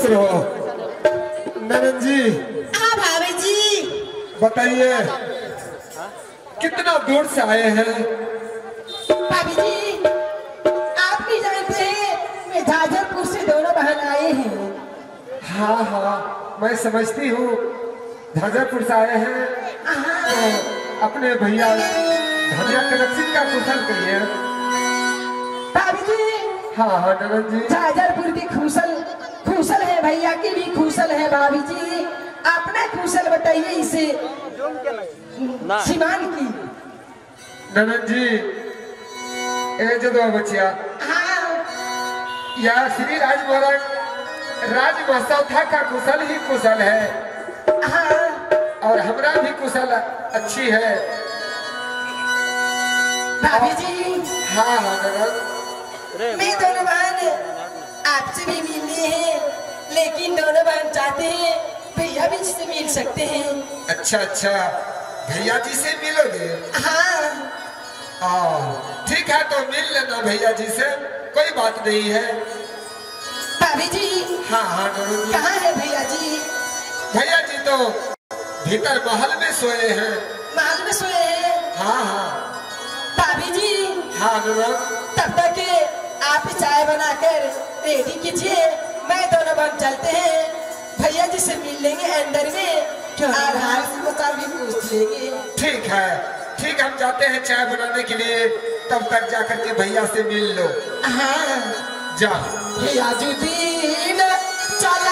खुश रहो। ननद जी। हाँ भाभी जी। बताइए कितना दूर से आए हैं? भाभी जी आप भी जानते हैं मैं झाझरपुर से दोनों बहन आए हैं। हाँ हाँ मैं समझती हूँ, झाझरपुर से आए हैं तो अपने भैया धनिया कनेक्शन का कुशल करिए। भाभी जी हाँ हाँ ननद जी। झाझरपुर की खुशल है, भैया की भी खुशल है। भाभी जी अपना खुशल बताइए इसे सीमान की। ननद जी ए जो दो बचिया हाँ या श्री राज महाराज राज महोत्सव का कुशल ही कुशल है। हाँ और हमरा भी कुशल अच्छी है। भाभी जी। हाँ हाँ ननद। मैं दोनों बहन आपसे भी मिलने हैं, लेकिन दोनों बहन चाहते हैं भैया भी से मिल सकते हैं। अच्छा अच्छा भैया जी से मिलोगे? हाँ ठीक है तो मिल लेना भैया जी से, कोई बात नहीं है। भाभी जी। हाँ हाँ ननद जी। कहाँ है भैया जी? भैया जी तो भीतर महल में सोए हैं। महल में सोए हैं? हाँ हाँ भाभी जी। हाँ ननद। तब तक आप चाय बनाकर रेडी कीजिए, मैं दोनों बहन चलते हैं, भैया जी से मिल लेंगे अंदर में और हाल समाचार भी पूछ लेंगे। ठीक है हम जाते हैं चाय बनाने के लिए, तब तक जाकर के भैया से मिल लो। हाँ जा भैया जी दिन चल